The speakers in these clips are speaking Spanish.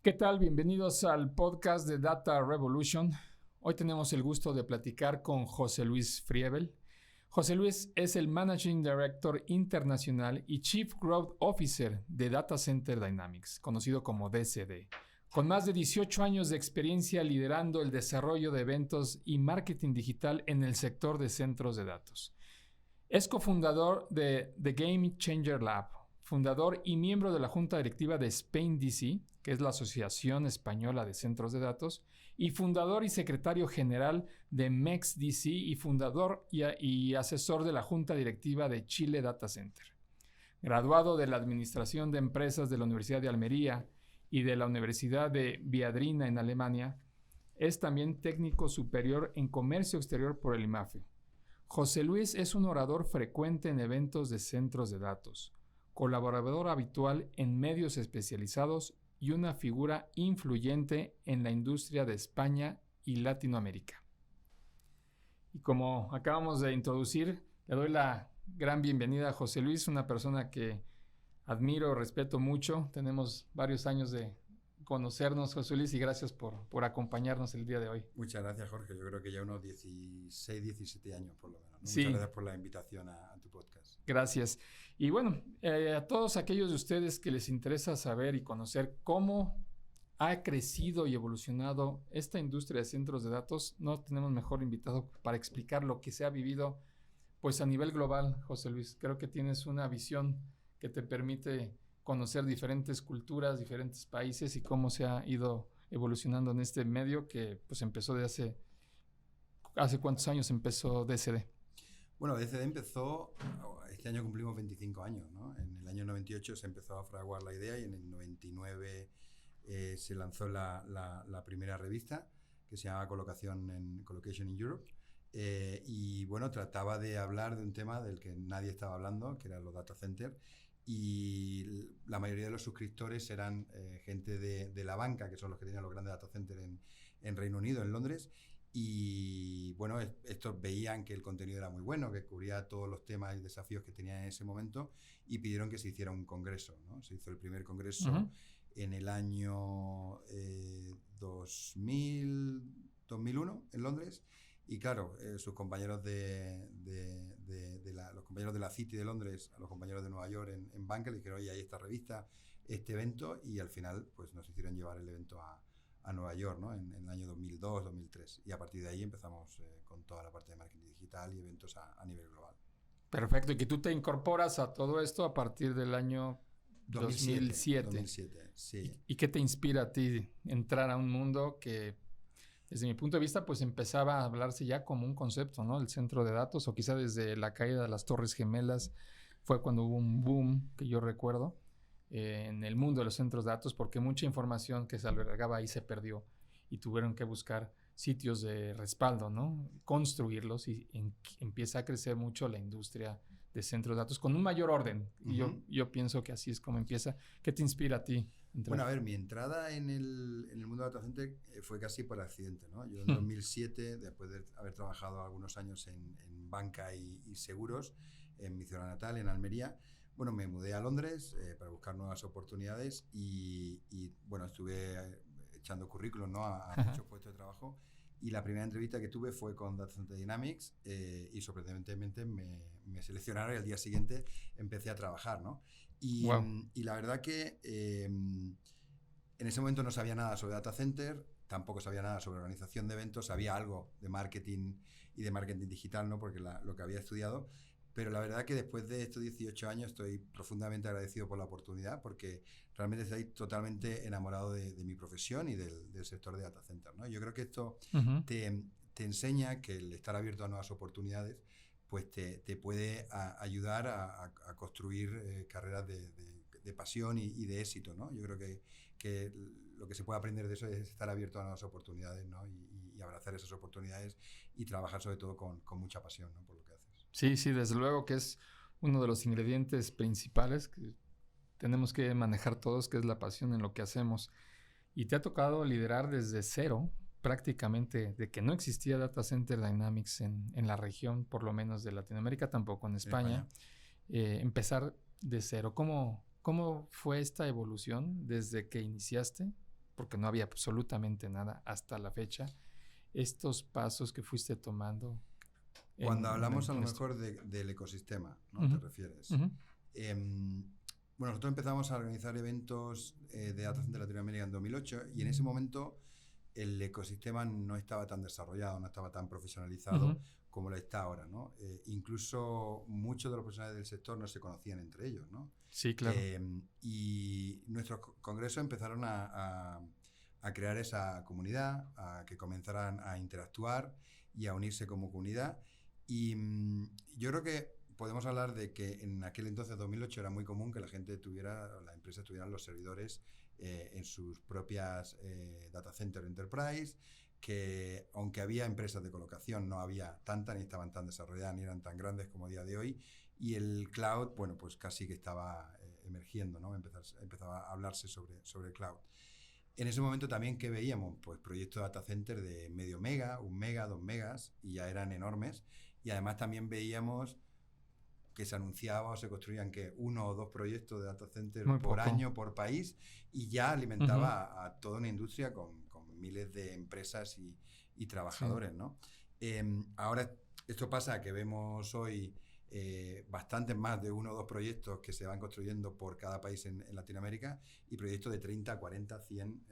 ¿Qué tal? Bienvenidos al podcast de Data Revolution. Hoy tenemos el gusto de platicar con José Luis Friebel. José Luis es el Managing Director Internacional y Chief Growth Officer de Data Center Dynamics, conocido como DCD, con más de 18 años de experiencia liderando el desarrollo de eventos y marketing digital en el sector de centros de datos. Es cofundador de The Game Changer Lab, fundador y miembro de la junta directiva de Spain DC, que es la Asociación Española de Centros de Datos, y fundador y secretario general de MEX DC y fundador y asesor de la junta directiva de Chile Data Center. Graduado de la Administración de Empresas de la Universidad de Almería y de la Universidad de Viadrina en Alemania, es también técnico superior en comercio exterior por el IMAFE. José Luis es un orador frecuente en eventos de centros de datos, colaborador habitual en medios especializados y una figura influyente en la industria de España y Latinoamérica. Y como acabamos de introducir, le doy la gran bienvenida a José Luis, una persona que admiro, respeto mucho. Tenemos varios años de conocernos, José Luis, y gracias por acompañarnos el día de hoy. Muchas gracias, Jorge. Yo creo que ya unos 16, 17 años por lo menos, ¿no? Sí. Muchas gracias por la invitación a tu podcast. Gracias. Y bueno, a todos aquellos de ustedes que les interesa saber y conocer cómo ha crecido y evolucionado esta industria de centros de datos, no tenemos mejor invitado para explicar lo que se ha vivido pues a nivel global, José Luis. Creo que tienes una visión que te permite conocer diferentes culturas, diferentes países y cómo se ha ido evolucionando en este medio que pues empezó de ¿hace cuántos años empezó DCD? Bueno, DCD empezó, este año cumplimos 25 años, ¿no? En el año 98 se empezó a fraguar la idea y en el 99 se lanzó la primera revista que se llamaba Collocation in Europe. Y bueno, trataba de hablar de un tema del que nadie estaba hablando, que eran los data centers. Y la mayoría de los suscriptores eran gente de la banca, que son los que tenían los grandes data centers en Reino Unido, en Londres. Y bueno, estos veían que el contenido era muy bueno, que cubría todos los temas y desafíos que tenían en ese momento y pidieron que se hiciera un congreso, ¿no? Se hizo el primer congreso en el año 2001 en Londres. Y claro, sus compañeros los compañeros de la City de Londres, a los compañeros de Nueva York en banca, le dijeron, oye, hay esta revista, este evento, y al final pues nos hicieron llevar el evento a Nueva York, ¿no? En el año 2002, 2003. Y a partir de ahí empezamos con toda la parte de marketing digital y eventos a nivel global. Perfecto, y que tú te incorporas a todo esto a partir del año 2007. 2007, sí. ¿Y qué te inspira a ti entrar a un mundo que, desde mi punto de vista, pues empezaba a hablarse ya como un concepto, ¿no? El centro de datos, o quizá desde la caída de las Torres Gemelas fue cuando hubo un boom, que yo recuerdo, en el mundo de los centros de datos, porque mucha información que se albergaba ahí se perdió y tuvieron que buscar sitios de respaldo, ¿no? Construirlos y empieza a crecer mucho la industria de centros de datos con un mayor orden. Y yo pienso que así es como empieza. ¿Qué te inspira a ti? Bueno, a ver, mi entrada en el mundo de data center fue casi por accidente, ¿no? Yo en 2007, después de haber trabajado algunos años en banca y seguros en mi ciudad natal, en Almería, bueno, me mudé a Londres para buscar nuevas oportunidades y bueno, estuve echando currículum, ¿no? a muchos puestos de trabajo. Y la primera entrevista que tuve fue con Data Center Dynamics y sorprendentemente me seleccionaron y al día siguiente empecé a trabajar, ¿no? Y la verdad que en ese momento no sabía nada sobre Data Center, tampoco sabía nada sobre organización de eventos, sabía algo de marketing y de marketing digital, ¿no? Porque lo que había estudiado. Pero la verdad que después de estos 18 años estoy profundamente agradecido por la oportunidad porque realmente estoy totalmente enamorado de mi profesión y del sector de data center, ¿no? Yo creo que esto te enseña que el estar abierto a nuevas oportunidades pues te puede ayudar a construir carreras de pasión y de éxito, ¿no? Yo creo que lo que se puede aprender de eso es estar abierto a nuevas oportunidades, ¿no? Y abrazar esas oportunidades y trabajar sobre todo con mucha pasión, ¿no? Por lo que haces. Sí, desde luego que es uno de los ingredientes principales que tenemos que manejar todos, que es la pasión en lo que hacemos. Y te ha tocado liderar desde cero, prácticamente, de que no existía Data Center Dynamics en la región, por lo menos de Latinoamérica, tampoco en España. Empezar de cero. ¿Cómo fue esta evolución desde que iniciaste? porque no había absolutamente nada hasta la fecha. Estos pasos que fuiste tomando. Cuando hablamos a lo esto. mejor del ecosistema, ¿no? Uh-huh. ¿Te refieres? Uh-huh. Bueno, nosotros empezamos a organizar eventos de Data Center Latinoamérica en 2008 y en ese momento el ecosistema no estaba tan desarrollado, no estaba tan profesionalizado Uh-huh. como lo está ahora, ¿no? Incluso muchos de los profesionales del sector no se conocían entre ellos, ¿no? Sí, claro. Y nuestros congresos empezaron a crear esa comunidad, a que comenzaran a interactuar y a unirse como comunidad. Y yo creo que podemos hablar de que en aquel entonces, 2008, era muy común que las empresas tuvieran los servidores en sus propias data center enterprise, que aunque había empresas de colocación, no había tantas, ni estaban tan desarrolladas, ni eran tan grandes como a día de hoy. Y el cloud, bueno, pues casi que estaba emergiendo, ¿no? Empezaba a hablarse sobre el cloud. En ese momento también, ¿qué veíamos? Pues proyectos de data center de medio mega, 1 mega, 2 megas, y ya eran enormes. Y además también veíamos que se anunciaba o se construían que 1 o 2 proyectos de data center por año, por país, y ya alimentaba a toda una industria con miles de empresas y trabajadores, ¿no? Ahora esto pasa que vemos hoy bastantes más de 1 o 2 proyectos que se van construyendo por cada país en Latinoamérica, y proyectos de 30, 40, 100,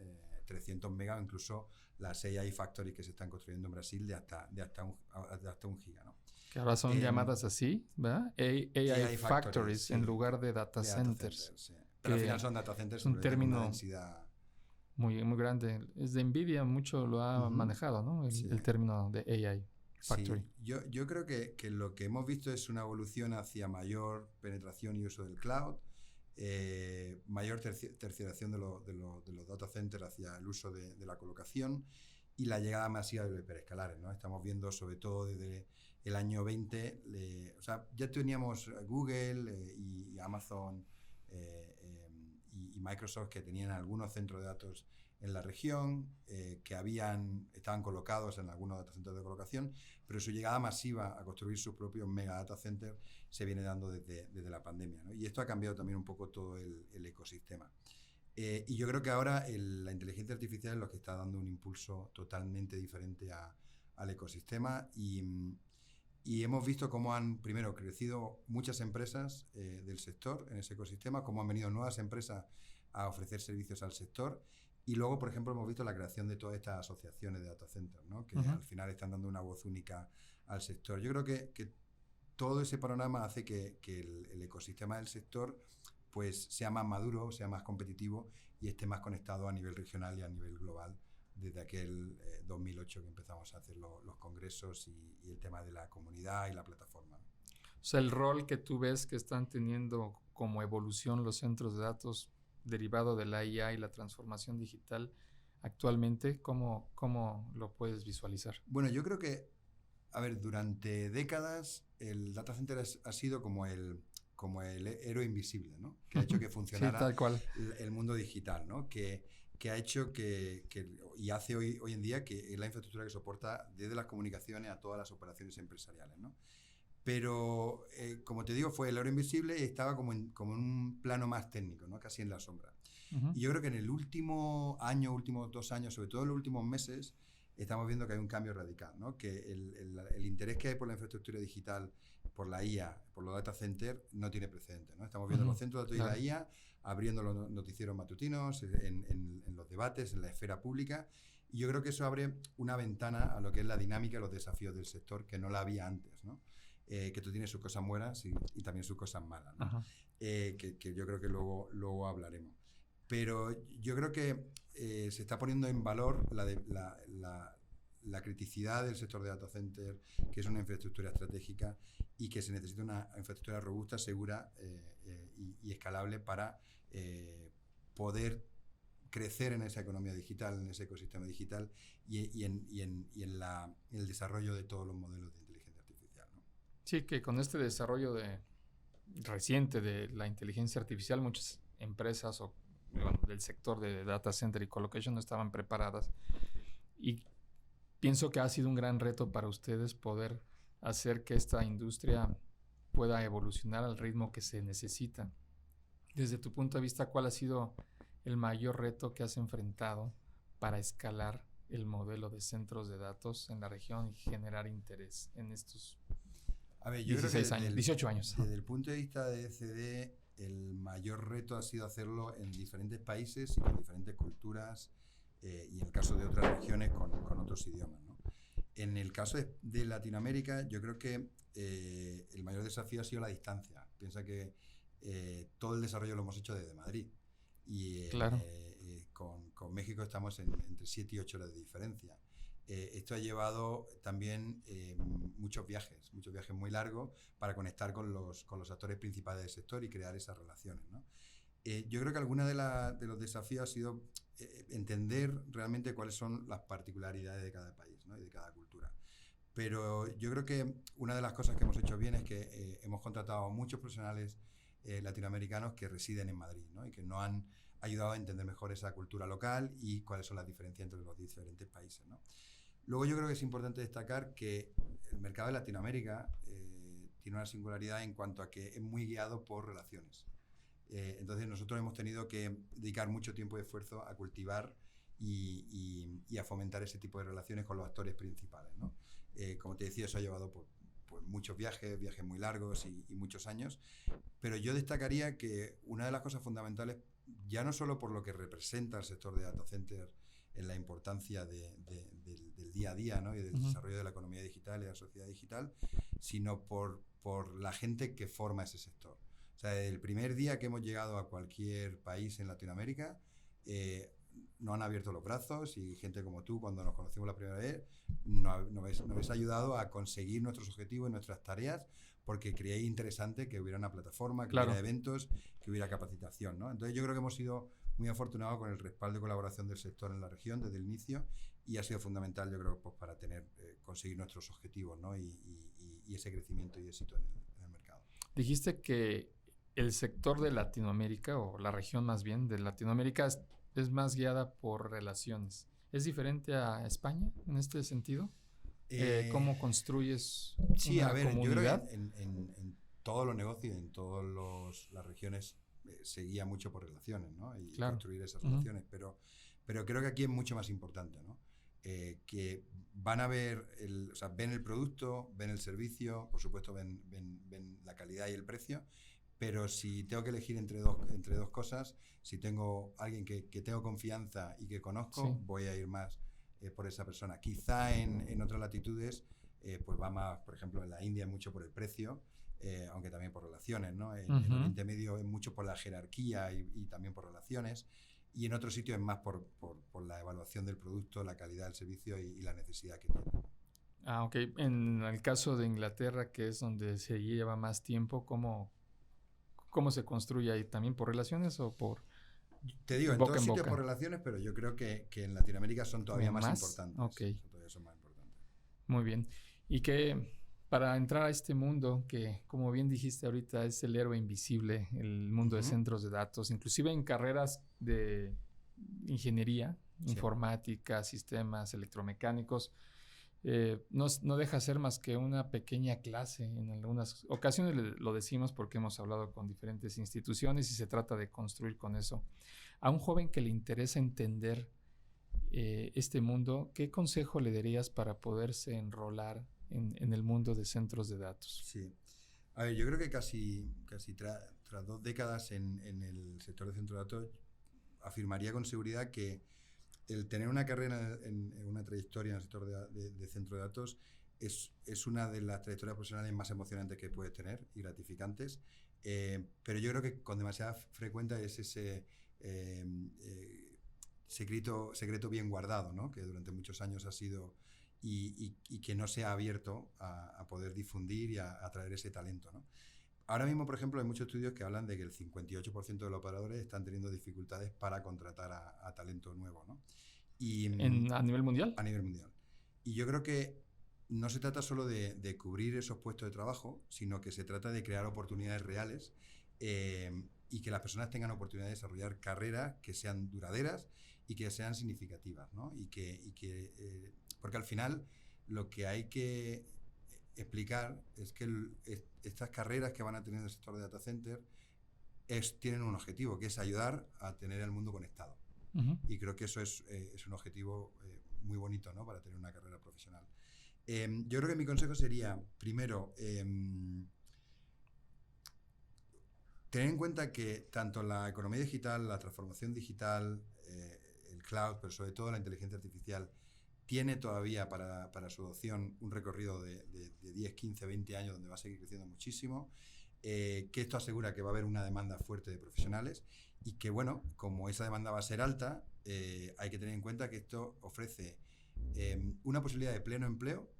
300 megas, incluso las AI Factories que se están construyendo en Brasil de hasta 1 giga, ¿no? Que ahora son llamadas así, ¿verdad? AI Factories, sí, en lugar de data centers. Sí. Pero al final son data centers, es un término con una densidad muy, muy grande. Es de NVIDIA, mucho lo ha manejado, ¿no? El término de AI Factory. Sí, yo creo que lo que hemos visto es una evolución hacia mayor penetración y uso del cloud, mayor terciarización de los data centers hacia el uso de la colocación, y la llegada masiva de los hiperescalares, ¿no? Estamos viendo, sobre todo desde el año 20, o sea, ya teníamos Google y Amazon y Microsoft, que tenían algunos centros de datos en la región, que estaban colocados en algunos data centers de colocación, pero su llegada masiva a construir sus propios mega data centers se viene dando desde la pandemia, ¿no? Y esto ha cambiado también un poco todo el ecosistema. Y yo creo que ahora la inteligencia artificial es lo que está dando un impulso totalmente diferente al ecosistema, y hemos visto cómo han primero crecido muchas empresas del sector en ese ecosistema, cómo han venido nuevas empresas a ofrecer servicios al sector, y luego, por ejemplo, hemos visto la creación de todas estas asociaciones de data centers, ¿no? Que al final están dando una voz única al sector. Yo creo que todo ese panorama hace que el ecosistema del sector pues sea más maduro, sea más competitivo y esté más conectado a nivel regional y a nivel global desde aquel 2008 que empezamos a hacer los congresos y el tema de la comunidad y la plataforma. O sea, el rol que tú ves que están teniendo como evolución los centros de datos derivado de la IA y la transformación digital actualmente, ¿cómo lo puedes visualizar? Bueno, yo creo que, a ver, durante décadas el data center ha sido como el héroe invisible, ¿no? Que ha hecho que funcionara sí, tal cual. el mundo digital, ¿no? Que ha hecho y hace hoy en día que es la infraestructura que soporta desde las comunicaciones a todas las operaciones empresariales, ¿no? Pero, como te digo, fue el héroe invisible y estaba como en un plano más técnico, ¿no? Casi en la sombra. Y yo creo que en el último año, últimos 2 años, sobre todo en los últimos meses, estamos viendo que hay un cambio radical, ¿no? Que el interés que hay por la infraestructura digital, por la IA, por los data centers, no tiene precedentes, ¿no? Estamos viendo los centros de datos y la IA abriendo los noticieros matutinos, en los debates, en la esfera pública, y yo creo que eso abre una ventana a lo que es la dinámica y los desafíos del sector, que no la había antes, ¿no? Que tú tienes sus cosas buenas y también sus cosas malas, ¿no? Que yo creo que luego hablaremos. Pero yo creo que se está poniendo en valor la criticidad del sector de data center, que es una infraestructura estratégica y que se necesita una infraestructura robusta, segura y escalable para poder crecer en esa economía digital, en ese ecosistema digital y en el desarrollo de todos los modelos de inteligencia artificial, ¿no? Sí, que con este desarrollo reciente de la inteligencia artificial, muchas empresas del sector de data center y colocation no estaban preparadas, y pienso que ha sido un gran reto para ustedes poder hacer que esta industria pueda evolucionar al ritmo que se necesita. Desde tu punto de vista, ¿cuál ha sido el mayor reto que has enfrentado para escalar el modelo de centros de datos en la región y generar interés en estos A ver, yo 16 creo que años, 18 años? Desde el punto de vista de ECD, el mayor reto ha sido hacerlo en diferentes países y con diferentes culturas, y en el caso de otras regiones con otros idiomas, ¿no? En el caso de Latinoamérica, yo creo que el mayor desafío ha sido la distancia. Piensa que todo el desarrollo lo hemos hecho desde Madrid y Claro. con México estamos entre 7 y 8 horas de diferencia. Esto ha llevado también muchos viajes muy largos para conectar con los actores principales del sector y crear esas relaciones, ¿no? Yo creo que alguna de los desafíos ha sido entender realmente cuáles son las particularidades de cada país, ¿no? Y de cada cultura. Pero yo creo que una de las cosas que hemos hecho bien es que hemos contratado a muchos profesionales latinoamericanos que residen en Madrid, ¿no? Y que nos han ayudado a entender mejor esa cultura local y cuáles son las diferencias entre los diferentes países, ¿no? Luego yo creo que es importante destacar que el mercado de Latinoamérica tiene una singularidad en cuanto a que es muy guiado por relaciones. Entonces nosotros hemos tenido que dedicar mucho tiempo y esfuerzo a cultivar y a fomentar ese tipo de relaciones con los actores principales, ¿no? Como te decía, eso ha llevado por muchos viajes muy largos y muchos años, pero yo destacaría que una de las cosas fundamentales, ya no solo por lo que representa el sector de data center en la importancia del día a día, ¿no? Y del desarrollo de la economía digital y de la sociedad digital, sino por la gente que forma ese sector. O sea, el primer día que hemos llegado a cualquier país en Latinoamérica, nos han abierto los brazos y gente como tú, cuando nos conocimos la primera vez, nos habéis ayudado a conseguir nuestros objetivos y nuestras tareas porque creéis interesante que hubiera una plataforma, que hubiera eventos, que hubiera capacitación, ¿no? Entonces yo creo que hemos sido muy afortunados con el respaldo y colaboración del sector en la región desde el inicio y ha sido fundamental, yo creo, pues, para conseguir nuestros objetivos, ¿no? Y ese crecimiento y éxito en el mercado. Dijiste que el sector de Latinoamérica, o la región más bien de Latinoamérica, es más guiada por relaciones. ¿Es diferente a España en este sentido? ¿Cómo construyes una comunidad? Yo creo que en todos los negocios, en todas las regiones, se guía mucho por relaciones, ¿no? Y construir esas relaciones. Pero creo que aquí es mucho más importante, ¿no? Que van a ver, o sea, ven el producto, ven el servicio, por supuesto ven la calidad y el precio, pero si tengo que elegir entre dos cosas, si tengo alguien que tengo confianza y que conozco, voy a ir más por esa persona. Quizá en otras latitudes pues va más, por ejemplo, en la India es mucho por el precio, aunque también por relaciones, ¿no? En Oriente Medio es mucho por la jerarquía y también por relaciones, y en otros sitios es más por la evaluación del producto, la calidad del servicio y la necesidad que tiene. Ah, ok. En el caso de Inglaterra, que es donde se lleva más tiempo, ¿cómo se construye ahí? ¿También por relaciones o por Te digo, en todos sitios por relaciones, pero yo creo que en Latinoamérica son todavía más importantes. Okay. Todavía son más importantes. Muy bien. Y que para entrar a este mundo que, como bien dijiste ahorita, es el héroe invisible, el mundo de centros de datos, inclusive en carreras de ingeniería, informática, sistemas electromecánicos, no deja ser más que una pequeña clase. En algunas ocasiones lo decimos porque hemos hablado con diferentes instituciones y se trata de construir con eso. A un joven que le interesa entender este mundo, ¿qué consejo le darías para poderse enrolar en el mundo de centros de datos? Sí. A ver, yo creo que casi tras 2 décadas en el sector de centros de datos, afirmaría con seguridad que el tener una carrera en una trayectoria en el sector de centro de datos es una de las trayectorias profesionales más emocionantes que puedes tener y gratificantes, pero yo creo que con demasiada frecuencia es ese secreto bien guardado, ¿no? Que durante muchos años ha sido y que no se ha abierto a poder difundir y a atraer ese talento, ¿no? Ahora mismo, por ejemplo, hay muchos estudios que hablan de que el 58% de los operadores están teniendo dificultades para contratar a talento nuevo, ¿no? ¿A nivel mundial? A nivel mundial. Y yo creo que no se trata solo de cubrir esos puestos de trabajo, sino que se trata de crear oportunidades reales y que las personas tengan oportunidad de desarrollar carreras que sean duraderas y que sean significativas, ¿no? Porque al final lo que hay que explicar es que estas carreras que van a tener en el sector de data center tienen un objetivo, que es ayudar a tener el mundo conectado. Uh-huh. Y creo que eso es un objetivo muy bonito, ¿no? Para tener una carrera profesional. Yo creo que mi consejo sería, primero, tener en cuenta que tanto la economía digital, la transformación digital, el cloud, pero sobre todo la inteligencia artificial, tiene todavía para su adopción un recorrido de 10, 15, 20 años donde va a seguir creciendo muchísimo, que esto asegura que va a haber una demanda fuerte de profesionales y que, bueno, como esa demanda va a ser alta, hay que tener en cuenta que esto ofrece una posibilidad de pleno empleo,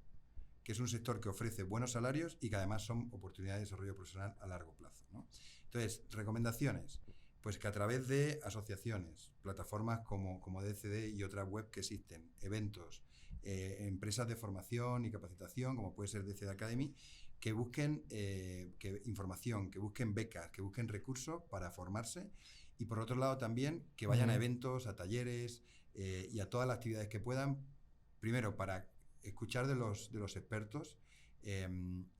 que es un sector que ofrece buenos salarios y que además son oportunidades de desarrollo profesional a largo plazo, ¿no? Entonces, recomendaciones, pues que a través de asociaciones, plataformas como DCD y otras web que existen, eventos, empresas de formación y capacitación, como puede ser DCD Academy, que busquen información, que busquen becas, que busquen recursos para formarse y por otro lado también que vayan a eventos, a talleres y a todas las actividades que puedan, primero para escuchar de los expertos,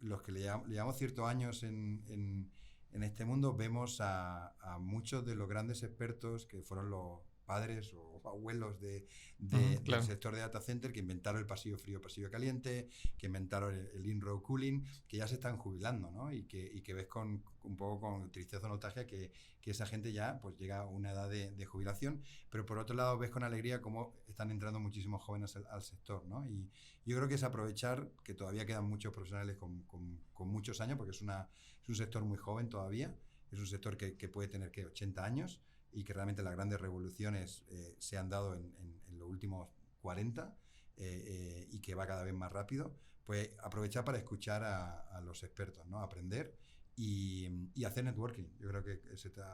los que le llevamos ciertos años en este mundo, vemos a muchos de los grandes expertos que fueron los padres o abuelos claro, del sector de data center, que inventaron el pasillo frío, pasillo caliente, que inventaron el in-row cooling, que ya se están jubilando, ¿no? Y que ves con un poco con tristeza o nostalgia que esa gente ya pues llega a una edad de jubilación, pero por otro lado ves con alegría cómo están entrando muchísimos jóvenes al sector, ¿no? Y yo creo que es aprovechar que todavía quedan muchos profesionales con muchos años, porque es un sector muy joven todavía, es un sector que puede tener 80 años, y que realmente las grandes revoluciones se han dado en los últimos 40 y que va cada vez más rápido, pues aprovechar para escuchar a los expertos, ¿no? Aprender y hacer networking. Yo creo que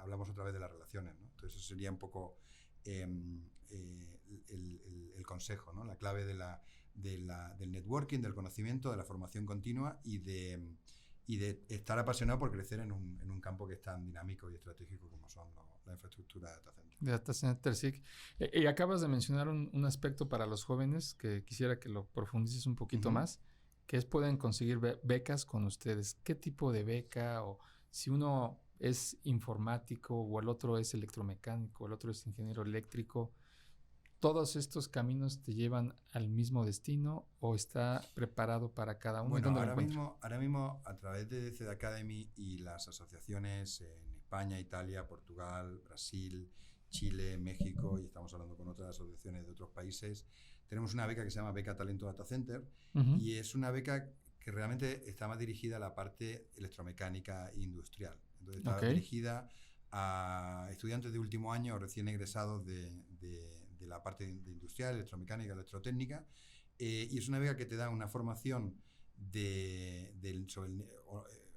hablamos otra vez de las relaciones, ¿no? Entonces eso sería un poco el consejo, ¿no? La clave del networking, del conocimiento, de la formación continua y de estar apasionado por crecer en un campo que es tan dinámico y estratégico como son la infraestructura de data center. De data center, sí. Y acabas de mencionar un aspecto para los jóvenes que quisiera que lo profundices un poquito más, que es pueden conseguir becas con ustedes. ¿Qué tipo de beca? O si uno es informático o el otro es electromecánico, o el otro es ingeniero eléctrico, ¿todos estos caminos te llevan al mismo destino o está preparado para cada uno? Bueno, ahora mismo a través de DCD Academy y las asociaciones en España, Italia, Portugal, Brasil, Chile, México, y estamos hablando con otras asociaciones de otros países, tenemos una beca que se llama Beca Talento Data Center, y es una beca que realmente está más dirigida a la parte electromecánica e industrial. Entonces está dirigida a estudiantes de último año recién egresados de la parte de industrial, electromecánica, electrotécnica, y es una beca que te da una formación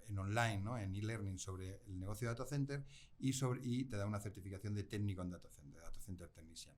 en online, ¿no? En e-learning sobre el negocio de data center y te da una certificación de técnico en data center technician.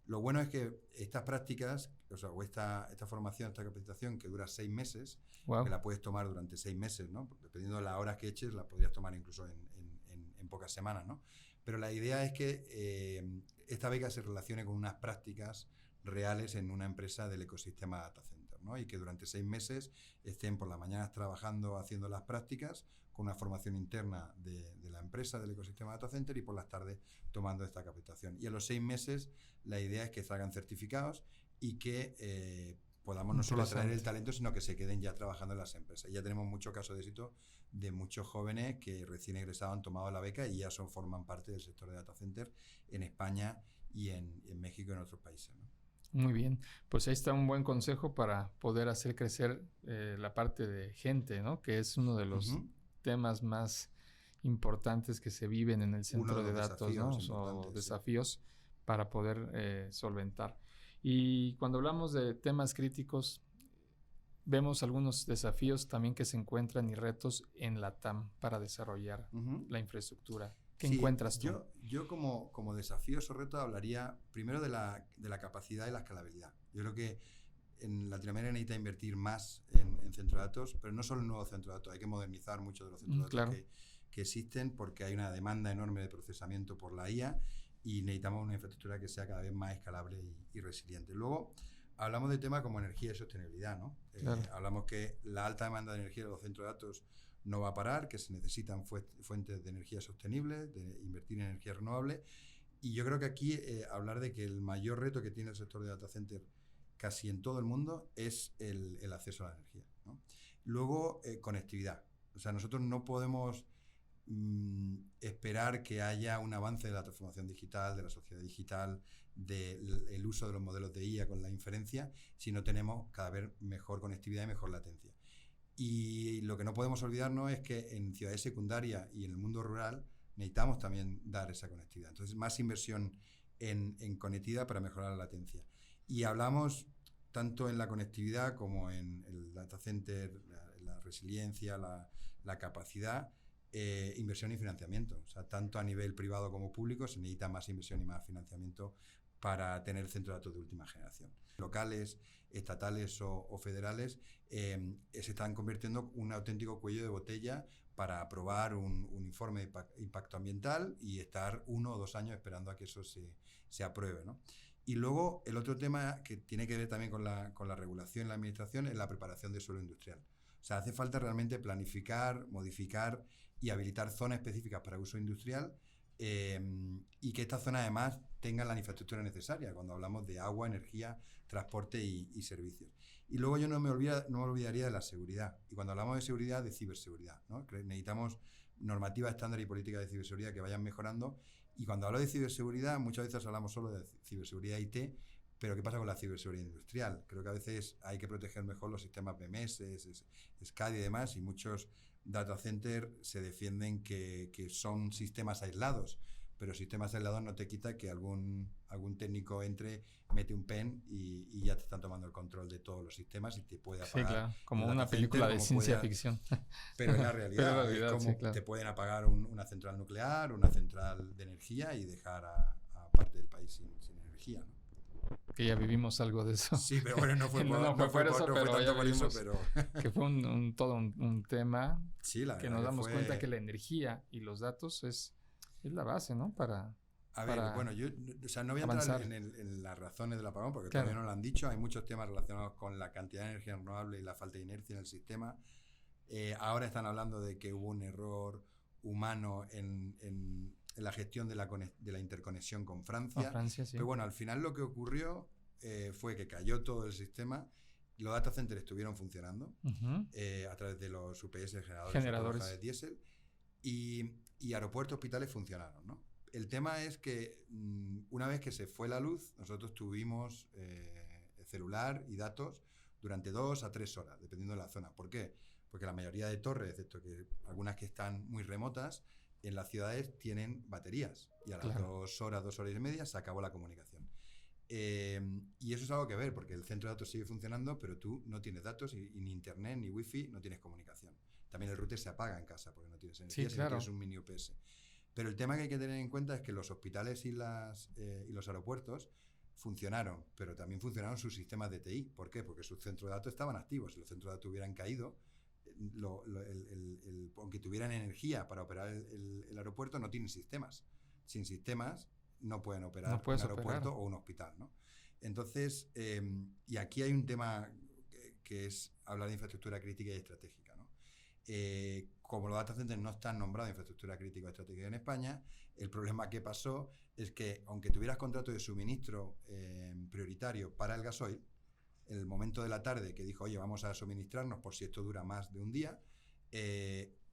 Lo bueno es que estas prácticas, esta formación, esta capacitación que dura 6 meses, que la puedes tomar durante 6 meses, ¿no? Dependiendo de las horas que eches, la podrías tomar incluso en pocas semanas, ¿no? Pero la idea es que esta beca se relacione con unas prácticas reales en una empresa del ecosistema data center, ¿no? Y que durante 6 meses estén por las mañanas trabajando, haciendo las prácticas, con una formación interna de la empresa del ecosistema data center y por las tardes tomando esta capacitación. Y a los 6 meses la idea es que salgan certificados y que podamos no solo atraer el talento, sino que se queden ya trabajando en las empresas. Ya tenemos muchos casos de éxito de muchos jóvenes que recién egresados han tomado la beca y ya forman parte del sector de data center en España y en México y en otros países, ¿no? Muy bien, pues ahí está un buen consejo para poder hacer crecer la parte de gente, ¿no? Que es uno de los temas más importantes que se viven en el centro de datos, ¿no? O desafíos para poder solventar. Y cuando hablamos de temas críticos, vemos algunos desafíos también que se encuentran y retos en la TAM para desarrollar la infraestructura. ¿Qué encuentras tú? Yo como desafíos o retos hablaría primero de la capacidad y la escalabilidad. Yo creo que en Latinoamérica necesita invertir más en centros de datos, pero no solo en nuevos centros de datos, hay que modernizar muchos de los centros de datos que existen porque hay una demanda enorme de procesamiento por la IA y necesitamos una infraestructura que sea cada vez más escalable y resiliente. Luego, hablamos de temas como energía y sostenibilidad, ¿no? Hablamos que la alta demanda de energía de los centros de datos no va a parar, que se necesitan fuentes de energía sostenibles, de invertir en energía renovable. Y yo creo que aquí hablar de que el mayor reto que tiene el sector de data center casi en todo el mundo es el acceso a la energía, ¿no? Luego, conectividad. O sea, nosotros no podemos esperar que haya un avance de la transformación digital, de la sociedad digital, del uso de los modelos de IA con la inferencia, si no tenemos cada vez mejor conectividad y mejor latencia. Y lo que no podemos olvidarnos es que en ciudades secundarias y en el mundo rural necesitamos también dar esa conectividad. Entonces, más inversión en conectividad para mejorar la latencia. Y hablamos tanto en la conectividad como en el data center, la resiliencia, la capacidad, inversión y financiamiento. O sea, tanto a nivel privado como público se necesita más inversión y más financiamiento para tener centros de datos de última generación. Locales, estatales o federales se están convirtiendo en un auténtico cuello de botella para aprobar un informe de impacto ambiental y estar 1 o 2 años esperando a que eso se apruebe, ¿no? Y luego el otro tema que tiene que ver también con la regulación y la administración es la preparación de suelo industrial. O sea, hace falta realmente planificar, modificar y habilitar zonas específicas para uso industrial y que estas zonas además tengan la infraestructura necesaria cuando hablamos de agua, energía, transporte y servicios. Y luego yo no me olvidaría de la seguridad. Y cuando hablamos de seguridad, de ciberseguridad, ¿no? Necesitamos normativas estándar y políticas de ciberseguridad que vayan mejorando. Y cuando hablo de ciberseguridad, muchas veces hablamos solo de ciberseguridad IT, pero ¿qué pasa con la ciberseguridad industrial? Creo que a veces hay que proteger mejor los sistemas BMS, SCADA y demás, y muchos data centers se defienden que son sistemas aislados, pero sistemas aislados no te quita que algún técnico entre, mete un pen y ya te están tomando el control de todos los sistemas y te puede apagar. Sí, claro, como una película de ciencia ficción. Pero en la realidad, es como sí, claro. te pueden apagar una central nuclear, una central de energía y dejar a parte del país sin energía, ¿no? Que ya vivimos algo de eso. Sí, pero bueno, no fue tanto por eso, pero que fue todo un tema sí, que nos damos cuenta que la energía y los datos es la base, ¿no? A ver, bueno, yo no voy a entrar en las razones del apagón porque todavía no lo han dicho. Hay muchos temas relacionados con la cantidad de energía renovable y la falta de inercia en el sistema. Ahora están hablando de que hubo un error humano en la gestión de la interconexión con Francia. Sí. Pero bueno, al final lo que ocurrió fue que cayó todo el sistema. Los data centers estuvieron funcionando a través de los UPS, generadores de diésel, y aeropuertos, hospitales funcionaron, ¿no? El tema es que una vez que se fue la luz, nosotros tuvimos celular y datos durante 2 a 3 horas, dependiendo de la zona. ¿Por qué? Porque la mayoría de torres, excepto que algunas que están muy remotas, en las ciudades tienen baterías y a las 2 horas, 2 horas y media se acabó la comunicación. Y eso es algo que ver, porque el centro de datos sigue funcionando, pero tú no tienes datos y ni internet, ni wifi, no tienes comunicación. También el router se apaga en casa porque no tienes energía, no tienes un mini UPS. Pero el tema que hay que tener en cuenta es que los hospitales y los aeropuertos funcionaron, pero también funcionaron sus sistemas de TI. ¿Por qué? Porque sus centros de datos estaban activos. Si los centros de datos hubieran caído, aunque tuvieran energía para operar el aeropuerto, no tienen sistemas. Sin sistemas no pueden operar un aeropuerto o un hospital, ¿no? Entonces, y aquí hay un tema que es hablar de infraestructura crítica y estratégica, ¿no? Como los data centers no están nombrados infraestructura crítica o estratégica en España, el problema que pasó es que aunque tuvieras contrato de suministro prioritario para el gasoil, en el momento de la tarde que dijo, oye, vamos a suministrarnos por si esto dura más de un día,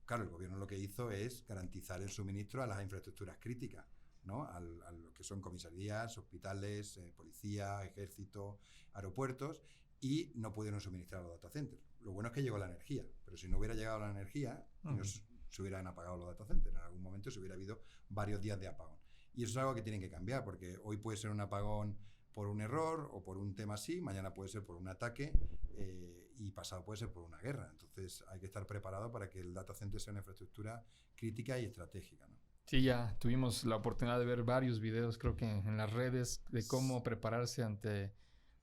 claro, el gobierno lo que hizo es garantizar el suministro a las infraestructuras críticas, ¿no? A lo que son comisarías, hospitales, policía, ejército, aeropuertos, y no pudieron suministrar a los data centers. Lo bueno es que llegó la energía, pero si no hubiera llegado la energía, se hubieran apagado los data centers. En algún momento se hubiera habido varios días de apagón. Y eso es algo que tienen que cambiar, porque hoy puede ser un apagón por un error o por un tema así, mañana puede ser por un ataque y pasado puede ser por una guerra. Entonces hay que estar preparado para que el data center sea una infraestructura crítica y estratégica, ¿no? Sí, ya tuvimos la oportunidad de ver varios videos, creo que en las redes, de cómo prepararse ante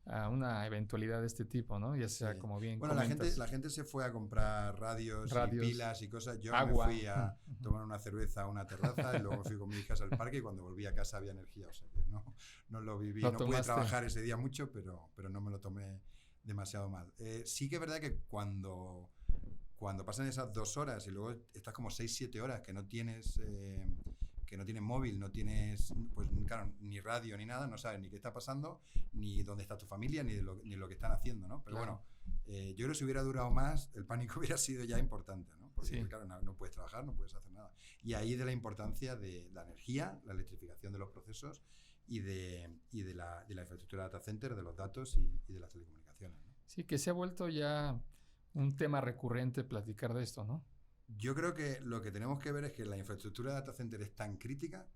una eventualidad de este tipo, ¿no? Ya sea como bien comentas. La gente se fue a comprar radios y pilas y cosas. Yo agua. Me fui a tomar una cerveza a una terraza y luego me fui con mi hija al parque y cuando volví a casa había energía. O sea que no lo viví. No pude trabajar ese día mucho, pero no me lo tomé demasiado mal. Sí que es verdad que cuando cuando pasan esas 2 horas y luego estás como 6, 7 horas que no tienes móvil, no tienes, pues claro, ni radio ni nada, no sabes ni qué está pasando, ni dónde está tu familia, ni lo que están haciendo, ¿no? Pero Claro. bueno, yo creo que si hubiera durado más, el pánico hubiera sido ya importante, ¿no? Porque Sí. claro, no puedes trabajar, no puedes hacer nada. Y ahí de la importancia de la energía, la electrificación de los procesos y de la infraestructura data center, de los datos y de las telecomunicaciones, ¿no? Sí, que se ha vuelto ya un tema recurrente platicar de esto, ¿no? Yo creo que lo que tenemos que ver es que la infraestructura de data center es tan crítica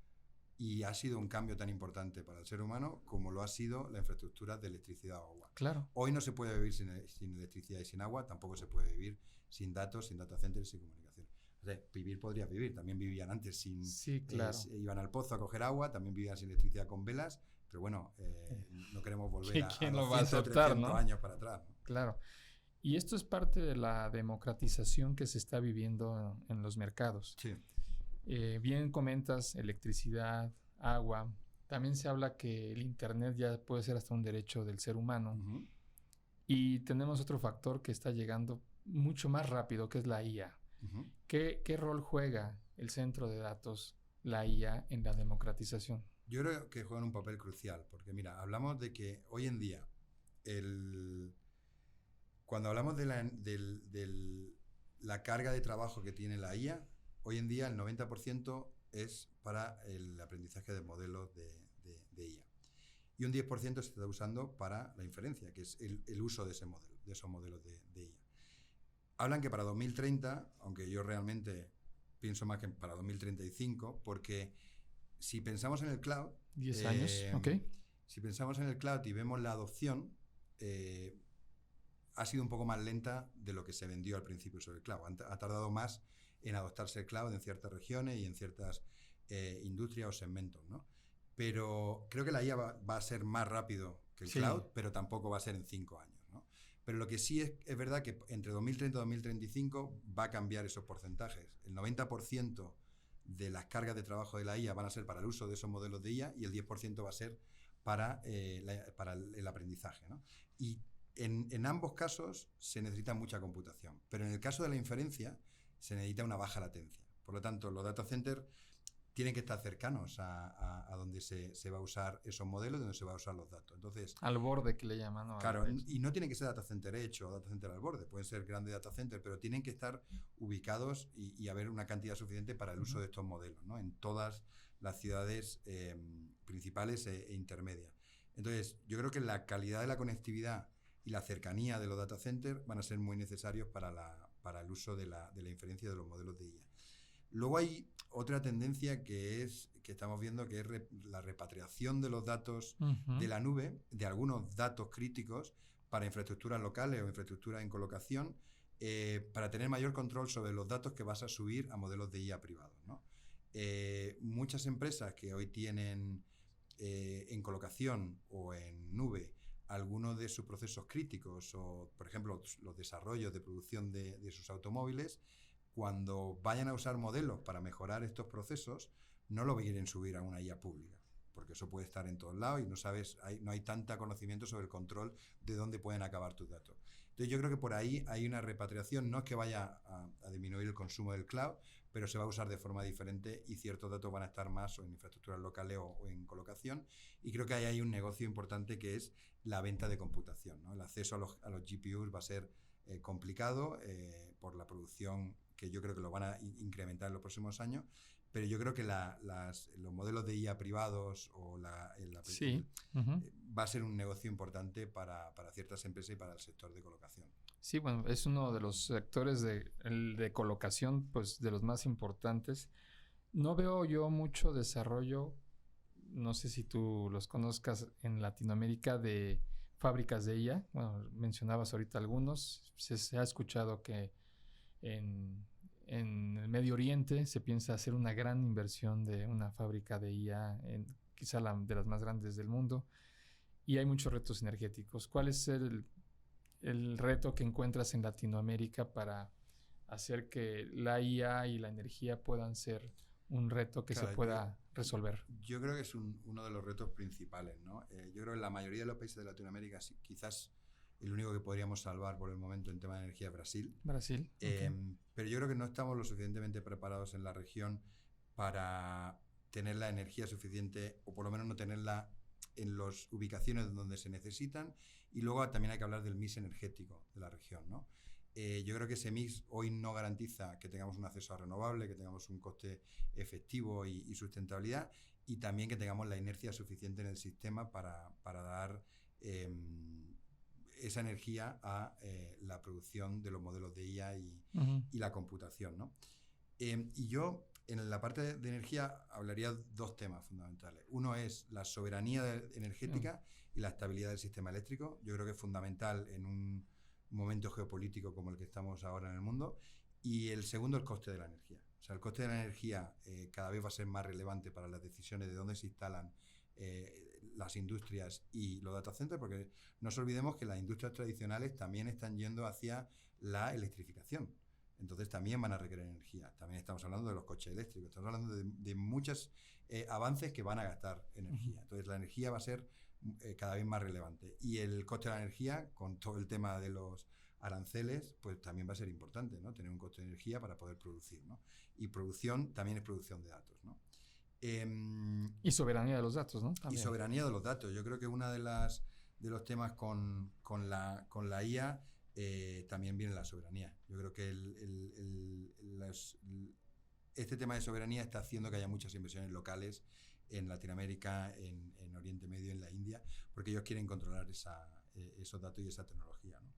y ha sido un cambio tan importante para el ser humano como lo ha sido la infraestructura de electricidad o agua. Claro. Hoy no se puede vivir sin electricidad y sin agua, tampoco se puede vivir sin datos, sin data centers y sin comunicación. O sea, vivir podría vivir, también vivían antes sin... Sí, claro. Iban al pozo a coger agua, también vivían sin electricidad con velas, pero bueno, no queremos volver a ¿Quién 200, lo va a aceptar, 300 no? años para atrás, ¿no? Claro. Y esto es parte de la democratización que se está viviendo en los mercados. Sí. Bien comentas electricidad, agua. También se habla que el Internet ya puede ser hasta un derecho del ser humano. Uh-huh. Y tenemos otro factor que está llegando mucho más rápido, que es la IA. Uh-huh. ¿Qué rol juega el centro de datos, la IA, en la democratización? Yo creo que juegan un papel crucial, porque mira, hablamos de que hoy en día, cuando hablamos de la carga de trabajo que tiene la IA, hoy en día el 90% es para el aprendizaje de modelos de IA. Y un 10% se está usando para la inferencia, que es el uso de esos modelos de IA. Hablan que para 2030, aunque yo realmente pienso más que para 2035, porque si pensamos en el cloud... 10 años, ok. Si pensamos en el cloud y vemos la adopción, ha sido un poco más lenta de lo que se vendió al principio sobre el cloud. Ha tardado más en adoptarse el cloud en ciertas regiones y en ciertas industrias o segmentos, ¿no? Pero creo que la IA va a ser más rápido que el cloud, pero tampoco va a ser en 5 años, ¿no? Pero lo que sí es verdad que entre 2030 y 2035 va a cambiar esos porcentajes. El 90% de las cargas de trabajo de la IA van a ser para el uso de esos modelos de IA y el 10% va a ser para el aprendizaje, ¿no? Y en ambos casos se necesita mucha computación, pero en el caso de la inferencia se necesita una baja latencia. Por lo tanto, los data centers tienen que estar cercanos a donde se va a usar esos modelos, donde se va a usar los datos. Entonces, al borde, que le llaman, ¿no? Claro, y no tiene que ser data center hecho o data center al borde, pueden ser grandes data centers, pero tienen que estar ubicados y haber una cantidad suficiente para el uso de estos modelos, ¿no? En todas las ciudades principales e intermedias. Entonces, yo creo que la calidad de la conectividad y la cercanía de los data centers van a ser muy necesarios para el uso de la inferencia de los modelos de IA. Luego hay otra tendencia que estamos viendo, que es la repatriación de los datos de la nube, de algunos datos críticos para infraestructuras locales o infraestructuras en colocación, para tener mayor control sobre los datos que vas a subir a modelos de IA privados, ¿no? Muchas empresas que hoy tienen en colocación o en nube algunos de sus procesos críticos o, por ejemplo, los desarrollos de producción de sus automóviles, cuando vayan a usar modelos para mejorar estos procesos, no lo quieren subir a una IA pública, porque eso puede estar en todos lados y no hay tanta conocimiento sobre el control de dónde pueden acabar tus datos. Entonces yo creo que por ahí hay una repatriación, no es que vaya a disminuir el consumo del cloud, pero se va a usar de forma diferente y ciertos datos van a estar más o en infraestructuras locales o en colocación, y creo que ahí hay un negocio importante que es la venta de computación, ¿no? El acceso a los GPUs va a ser complicado por la producción, que yo creo que lo van a incrementar en los próximos años, pero yo creo que los modelos de IA privados o va a ser un negocio importante para ciertas empresas y para el sector de colocación. Sí, bueno, es uno de los sectores de colocación, pues, de los más importantes. No veo yo mucho desarrollo, no sé si tú los conozcas, en Latinoamérica, de fábricas de IA. Bueno, mencionabas ahorita algunos. Se ha escuchado que en el Medio Oriente se piensa hacer una gran inversión de una fábrica de IA, quizá de las más grandes del mundo, y hay muchos retos energéticos. ¿Cuál es el reto que encuentras en Latinoamérica para hacer que la IA y la energía puedan ser un reto que se pueda resolver? Yo creo que es uno de los retos principales, ¿no? Yo creo que en la mayoría de los países de Latinoamérica quizás el único que podríamos salvar por el momento en tema de energía es Brasil. Brasil. Okay. Pero yo creo que no estamos lo suficientemente preparados en la región para tener la energía suficiente, o por lo menos no tenerla en las ubicaciones donde se necesitan. Y luego también hay que hablar del mix energético de la región, ¿no? Yo creo que ese mix hoy no garantiza que tengamos un acceso a renovable, que tengamos un coste efectivo y sustentabilidad, y también que tengamos la inercia suficiente en el sistema para dar esa energía a la producción de los modelos de IA y la computación, ¿no? Y yo, en la parte de energía, hablaría dos temas fundamentales. Uno es la soberanía energética y la estabilidad del sistema eléctrico. Yo creo que es fundamental en un momento geopolítico como el que estamos ahora en el mundo. Y el segundo, el coste de la energía. O sea, el coste de la energía cada vez va a ser más relevante para las decisiones de dónde se instalan las industrias y los data centers, porque no nos olvidemos que las industrias tradicionales también están yendo hacia la electrificación. Entonces también van a requerir energía. También estamos hablando de los coches eléctricos, estamos hablando de muchos avances que van a gastar energía. Entonces la energía va a ser cada vez más relevante. Y el coste de la energía, con todo el tema de los aranceles, pues también va a ser importante, ¿no? Tener un coste de energía para poder producir, ¿no? Y producción también es producción de datos, ¿no? Y soberanía de los datos, ¿no? También. Y soberanía de los datos. Yo creo que una de los temas con la IA también viene la soberanía. Yo creo que este tema de soberanía está haciendo que haya muchas inversiones locales en Latinoamérica, en Oriente Medio, en la India, porque ellos quieren controlar esos datos y esa tecnología, ¿no?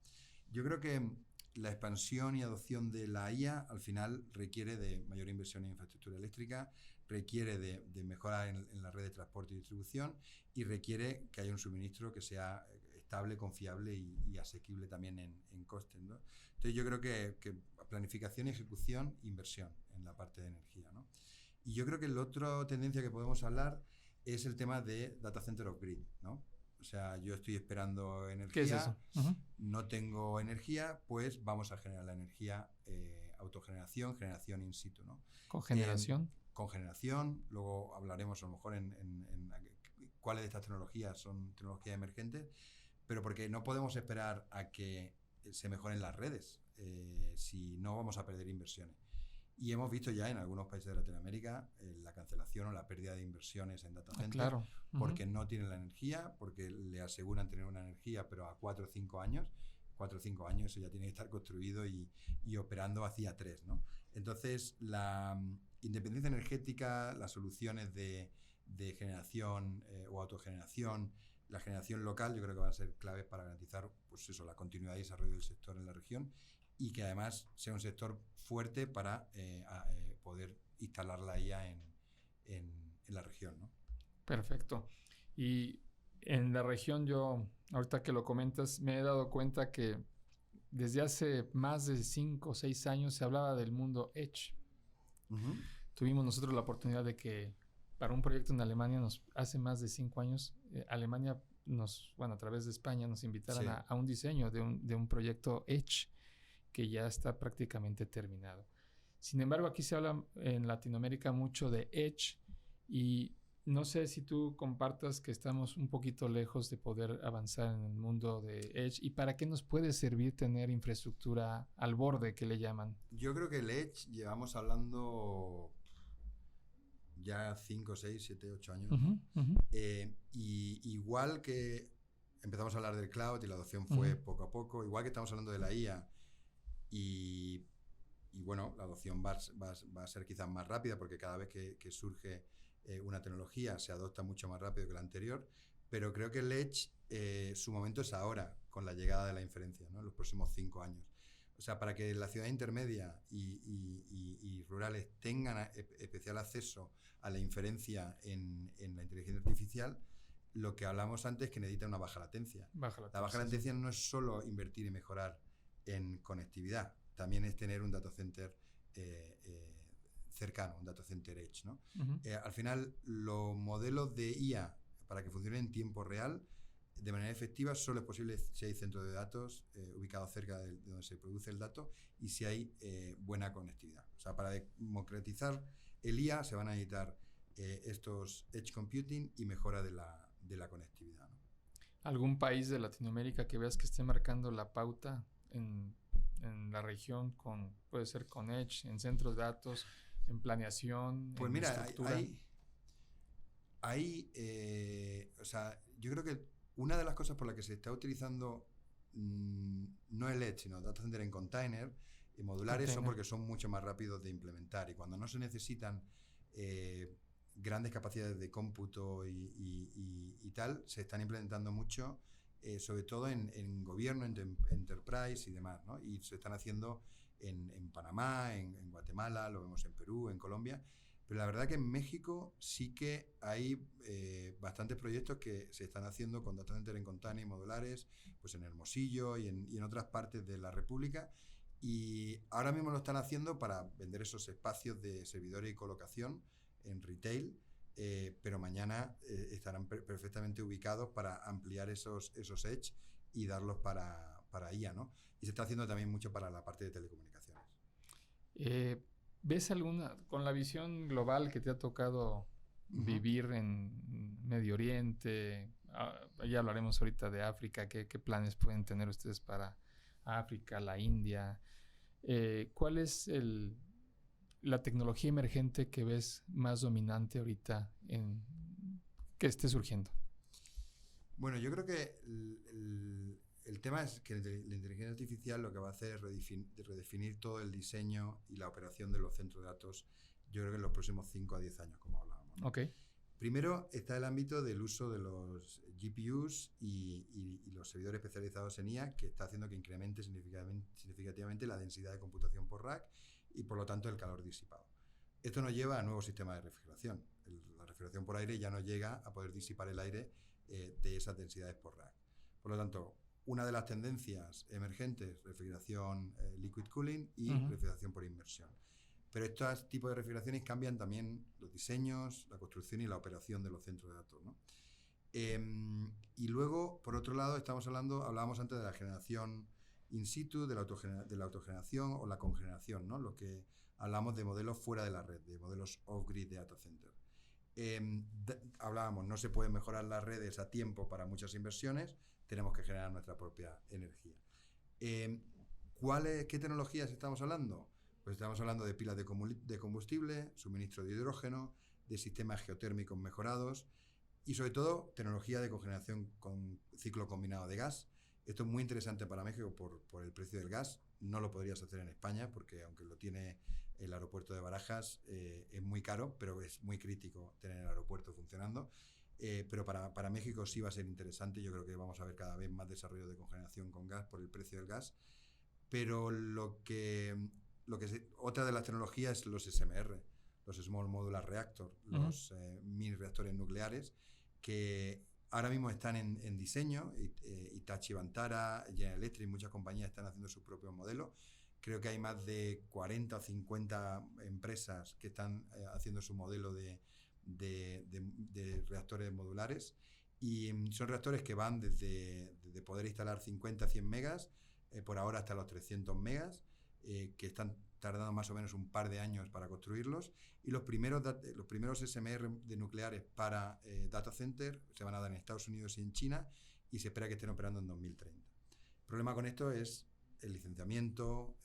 Yo creo que la expansión y adopción de la IA al final requiere de mayor inversión en infraestructura eléctrica, requiere de mejora en la red de transporte y distribución, y requiere que haya un suministro que sea estable, confiable y asequible también en costes, ¿no? Entonces yo creo que planificación, ejecución, inversión en la parte de energía, ¿no? Y yo creo que la otra tendencia que podemos hablar es el tema de data center of grid, ¿no? O sea, yo estoy esperando energía. ¿Qué es eso? No tengo energía, pues vamos a generar la energía, autogeneración, generación in situ, ¿no? ¿Cogeneración? Cogeneración, luego hablaremos a lo mejor en cuáles de estas tecnologías son tecnologías emergentes, pero porque no podemos esperar a que se mejoren las redes, si no vamos a perder inversiones. Y hemos visto ya en algunos países de Latinoamérica la cancelación o la pérdida de inversiones en data centers, claro. Porque no tienen la energía, porque le aseguran tener una energía, pero a 4 o 5 años. 4 o 5 años eso ya tiene que estar construido y operando hacia 3, ¿no? Entonces, la independencia energética, las soluciones de generación o autogeneración, la generación local, yo creo que van a ser claves para garantizar, pues eso, la continuidad y desarrollo del sector en la región, y que además sea un sector fuerte para poder instalar la IA en la región, ¿no? Perfecto. Y en la región, yo, ahorita que lo comentas, me he dado cuenta que desde hace más de 5 o 6 años se hablaba del mundo Edge. Tuvimos nosotros la oportunidad de que para un proyecto en Alemania, hace más de 5 años, Alemania a través de España nos invitaron a un diseño de un proyecto Edge que ya está prácticamente terminado. Sin embargo, aquí se habla en Latinoamérica mucho de Edge, y no sé si tú compartas que estamos un poquito lejos de poder avanzar en el mundo de Edge, y para qué nos puede servir tener infraestructura al borde, que le llaman. Yo creo que el Edge llevamos hablando ya 5, 6, 7, 8 años. Y igual que empezamos a hablar del cloud y la adopción fue poco a poco, igual que estamos hablando de la IA, y bueno, la adopción va a ser quizás más rápida, porque cada vez que surge una tecnología se adopta mucho más rápido que la anterior, pero creo que el Edge, su momento es ahora, con la llegada de la inferencia, ¿no? En los próximos 5 años. O sea, para que la ciudad intermedia y rurales tengan especial acceso a la inferencia en la inteligencia artificial, lo que hablamos antes es que necesita una baja latencia. La baja latencia no es solo invertir y mejorar en conectividad, también es tener un data center cercano, un data center edge, ¿no? Al final, los modelos de IA para que funcionen en tiempo real de manera efectiva solo es posible si hay centros de datos ubicados cerca de donde se produce el dato, y si hay buena conectividad. O sea, para democratizar el IA se van a necesitar estos edge computing y mejora de la conectividad, ¿no? ¿Algún país de Latinoamérica que veas que esté marcando la pauta en la región puede ser con Edge, en centros de datos, en planeación, Pues en mira, estructura? o sea, yo creo que una de las cosas por las que se está utilizando no el Edge, sino Data Center en container y modulares son Container. porque son mucho más rápidos de implementar y cuando no se necesitan grandes capacidades de cómputo y tal, se están implementando mucho, sobre todo en gobierno, en enterprise y demás, ¿no? Y se están haciendo en Panamá, en Guatemala, lo vemos en Perú, en Colombia. Pero la verdad que en México sí que hay bastantes proyectos que se están haciendo con data center en container y modulares, pues en Hermosillo y en otras partes de la República. Y ahora mismo lo están haciendo para vender esos espacios de servidores y colocación en retail, pero mañana estarán perfectamente ubicados para ampliar esos edge y darlos para IA, ¿no? Y se está haciendo también mucho para la parte de telecomunicaciones. ¿Ves con la visión global que te ha tocado vivir en Medio Oriente? Ya hablaremos ahorita de África. ¿Qué planes pueden tener ustedes para África, la India? ¿Cuál es la tecnología emergente que ves más dominante ahorita que esté surgiendo? Bueno, yo creo que el tema es que la inteligencia artificial lo que va a hacer es redefinir todo el diseño y la operación de los centros de datos, yo creo que en los próximos 5 a 10 años, como hablábamos, ¿no? Ok. Primero está el ámbito del uso de los GPUs y los servidores especializados en IA, que está haciendo que incremente significativamente la densidad de computación por rack y por lo tanto el calor disipado. Esto nos lleva a nuevos sistemas de refrigeración. La refrigeración por aire ya no llega a poder disipar el aire de esas densidades por rack. Por lo tanto, una de las tendencias emergentes, refrigeración liquid cooling y refrigeración por inmersión. Pero estos tipos de refrigeraciones cambian también los diseños, la construcción y la operación de los centros de datos, ¿no? Y luego, por otro lado, hablábamos antes de la generación in situ, de la autogeneración o la congeneración, ¿no? Lo que hablamos de modelos fuera de la red, de modelos off-grid de data center. Hablábamos, no se pueden mejorar las redes a tiempo para muchas inversiones, tenemos que generar nuestra propia energía. ¿Qué tecnologías estamos hablando? Pues estamos hablando de pilas de combustible, suministro de hidrógeno, de sistemas geotérmicos mejorados y sobre todo tecnología de cogeneración con ciclo combinado de gas. Esto es muy interesante para México por el precio del gas. No lo podrías hacer en España porque aunque lo tiene el aeropuerto de Barajas, es muy caro, pero es muy crítico tener el aeropuerto funcionando. Pero para México sí va a ser interesante. Yo creo que vamos a ver cada vez más desarrollo de cogeneración con gas por el precio del gas. Pero otra de las tecnologías es los SMR, los Small Modular Reactor, los mini reactores nucleares, que ahora mismo están en diseño. Hitachi Vantara, General Electric, muchas compañías están haciendo sus propios modelos. Creo que hay más de 40 o 50 empresas que están haciendo su modelo de reactores modulares. Y son reactores que van desde poder instalar 50 a 100 megas, por ahora hasta los 300 megas, que están tardando más o menos un par de años para construirlos. Y los primeros SMR de nucleares para data center se van a dar en Estados Unidos y en China y se espera que estén operando en 2030. El problema con esto es el licenciamiento,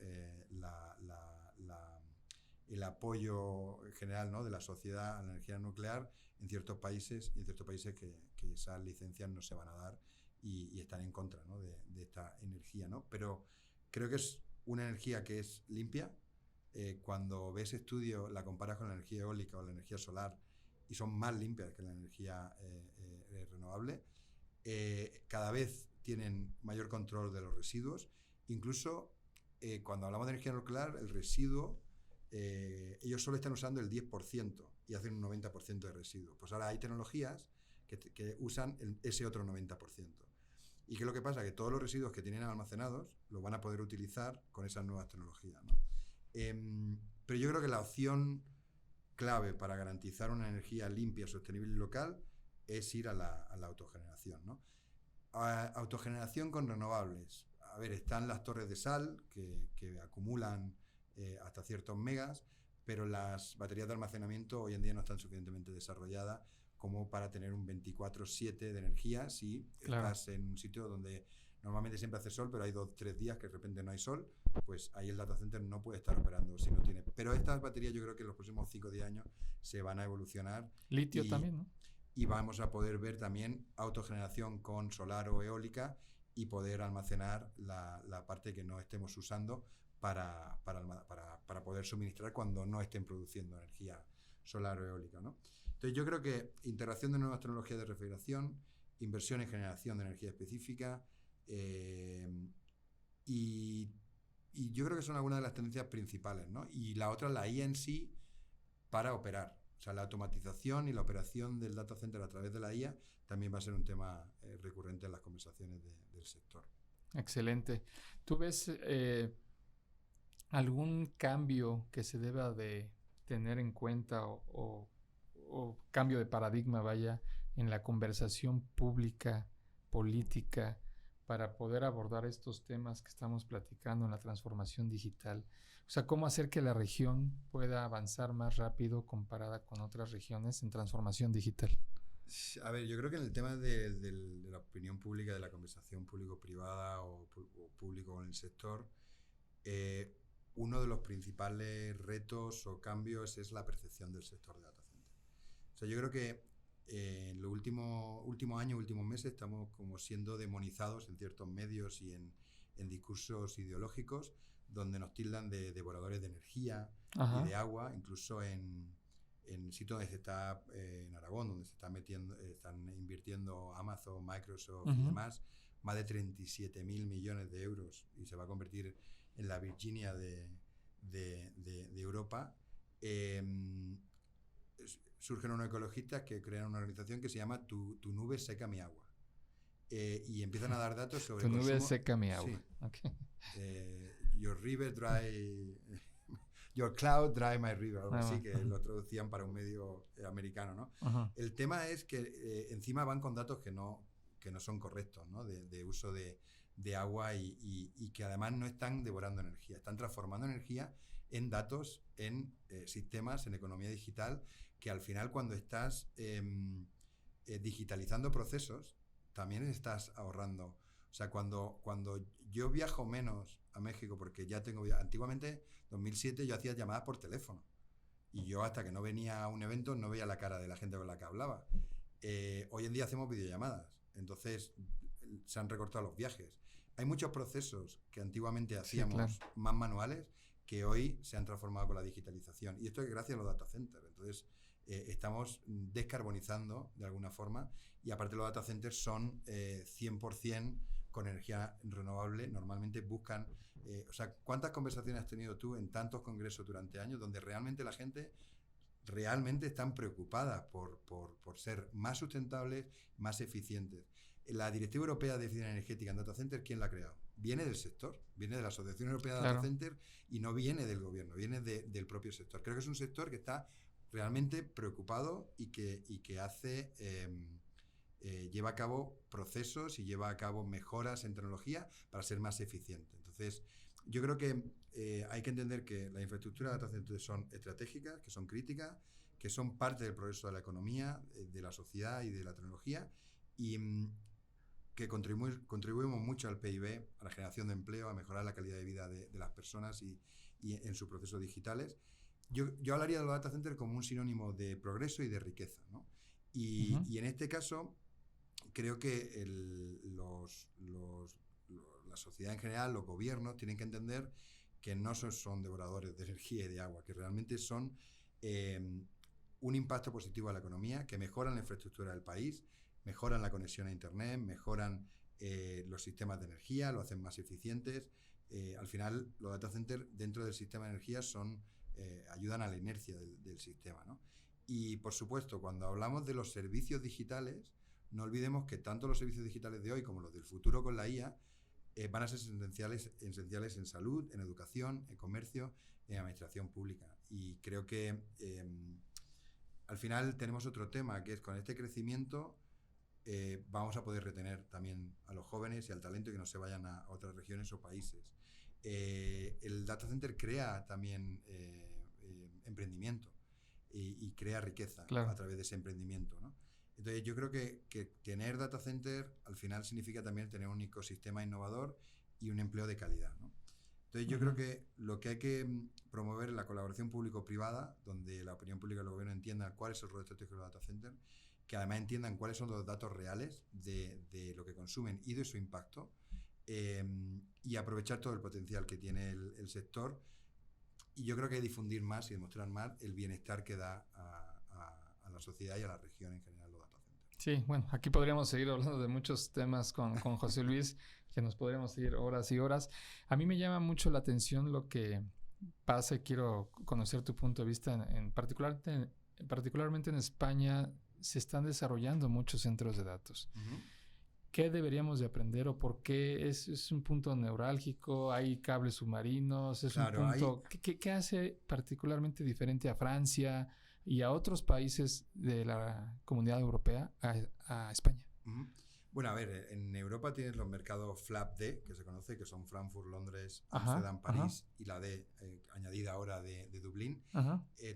el apoyo general, ¿no?, de la sociedad a la energía nuclear en ciertos países, y en ciertos países que esas licencias no se van a dar y están en contra, ¿no?, de esta energía, ¿no? Pero creo que es una energía que es limpia. Cuando ves estudios, la comparas con la energía eólica o la energía solar y son más limpias que la energía renovable. Cada vez tienen mayor control de los residuos. Incluso cuando hablamos de energía nuclear, el residuo, ellos solo están usando el 10% y hacen un 90% de residuos. Pues ahora hay tecnologías que usan ese otro 90%. ¿Y qué es lo que pasa? Que todos los residuos que tienen almacenados los van a poder utilizar con esas nuevas tecnologías, ¿no? Pero yo creo que la opción clave para garantizar una energía limpia, sostenible y local es ir a la autogeneración, ¿no? Autogeneración con renovables. A ver, están las torres de sal que acumulan hasta ciertos megas, pero las baterías de almacenamiento hoy en día no están suficientemente desarrolladas como para tener un 24/7 de energía si estás en un sitio donde normalmente siempre hace sol, pero hay 2-3 días que de repente no hay sol, pues ahí el data center no puede estar operando si no tiene. Pero estas baterías yo creo que en los próximos 5 o 10 años se van a evolucionar. Litio también, ¿no? Y vamos a poder ver también autogeneración con solar o eólica y poder almacenar la parte que no estemos usando para poder suministrar cuando no estén produciendo energía solar o eólica, ¿no? Entonces yo creo que integración de nuevas tecnologías de refrigeración, inversión en generación de energía específica, y yo creo que son algunas de las tendencias principales, ¿no? Y la otra, la IA en sí, para operar. O sea, la automatización y la operación del data center a través de la IA también va a ser un tema recurrente en las conversaciones del sector. Excelente. ¿Tú ves algún cambio que se deba de tener en cuenta o cambio de paradigma, vaya, en la conversación pública, política, para poder abordar estos temas que estamos platicando en la transformación digital? O sea, ¿cómo hacer que la región pueda avanzar más rápido comparada con otras regiones en transformación digital? A ver, yo creo que en el tema de la opinión pública, de la conversación público-privada o público con el sector, uno de los principales retos o cambios es la percepción del sector de data center. O sea, yo creo que en los últimos años, últimos meses, estamos como siendo demonizados en ciertos medios y en discursos ideológicos donde nos tildan de devoradores de energía y de agua, incluso en sitios donde se está, en Aragón, donde se están invirtiendo Amazon, Microsoft y demás, más de 37.000 millones de euros, y se va a convertir en la Virginia de Europa. Surgen unos ecologistas que crean una organización que se llama Tu nube seca mi agua. Y empiezan a dar datos sobre Tu nube seca mi agua. Sí. Okay. Your river dry... Your cloud dry my river, algo así, que lo traducían para un medio americano, ¿no? El tema es que encima van con datos que no son correctos, ¿no? De uso de agua y que además no están devorando energía, están transformando energía en datos, en sistemas, en economía digital, que al final cuando estás digitalizando procesos, también estás ahorrando. O sea, cuando yo viajo menos a México, porque ya tengo... Antiguamente, 2007, yo hacía llamadas por teléfono. Y yo hasta que no venía a un evento no veía la cara de la gente con la que hablaba. Hoy en día hacemos videollamadas. Entonces, se han recortado los viajes. Hay muchos procesos que antiguamente hacíamos más manuales que hoy se han transformado con la digitalización. Y esto es gracias a los data centers. Entonces, estamos descarbonizando de alguna forma, y aparte los data centers son 100% con energía renovable. Normalmente buscan... o sea, ¿cuántas conversaciones has tenido tú en tantos congresos durante años donde realmente la gente están preocupadas por ser más sustentables, más eficientes? La Directiva Europea de Eficiencia Energética en Data Center, ¿quién la ha creado? Viene del sector, viene de la Asociación Europea de Data Center, y no viene del gobierno, viene del propio sector. Creo que es un sector que está realmente preocupado y que hace... lleva a cabo procesos y lleva a cabo mejoras en tecnología para ser más eficiente. Entonces, yo creo que hay que entender que las infraestructuras de data centers son estratégicas, que son críticas, que son parte del progreso de la economía, de la sociedad y de la tecnología, y que contribuimos mucho al PIB, a la generación de empleo, a mejorar la calidad de vida de las personas y en sus procesos digitales. Yo hablaría de los data centers como un sinónimo de progreso y de riqueza, ¿no? Y en este caso, creo que la sociedad en general, los gobiernos, tienen que entender que no son devoradores de energía y de agua, que realmente son un impacto positivo a la economía, que mejoran la infraestructura del país, mejoran la conexión a Internet, mejoran los sistemas de energía, lo hacen más eficientes. Al final, los data centers dentro del sistema de energía ayudan a la inercia del sistema, ¿no? Y, por supuesto, cuando hablamos de los servicios digitales, no olvidemos que tanto los servicios digitales de hoy como los del futuro con la IA van a ser esenciales en salud, en educación, en comercio, en administración pública. Y creo que al final tenemos otro tema, que es con este crecimiento vamos a poder retener también a los jóvenes y al talento, y que no se vayan a otras regiones o países. El data center crea también emprendimiento y crea riqueza a través de ese emprendimiento, ¿no? Entonces yo creo que tener data center al final significa también tener un ecosistema innovador y un empleo de calidad, ¿no? Entonces yo creo que lo que hay que promover es la colaboración público-privada, donde la opinión pública y el gobierno entiendan cuál es el rol estratégico de los data centers, que además entiendan cuáles son los datos reales de lo que consumen y de su impacto, y aprovechar todo el potencial que tiene el sector. Y yo creo que hay que difundir más y demostrar más el bienestar que da a la sociedad y a la región en general los data centers. Sí, bueno, aquí podríamos seguir hablando de muchos temas con José Luis, que nos podríamos seguir horas y horas. A mí me llama mucho la atención lo que pasa y quiero conocer tu punto de vista. Particularmente en España se están desarrollando muchos centros de datos. ¿Qué deberíamos de aprender o por qué es un punto neurálgico? ¿Hay cables submarinos? ¿Es un punto? ¿Qué hace particularmente diferente a Francia y a otros países de la Comunidad Europea a España? Bueno, a ver, en Europa tienes los mercados FLAP-D, que se conoce, que son Frankfurt, Londres, Ámsterdam, París, y la D añadida ahora de Dublín.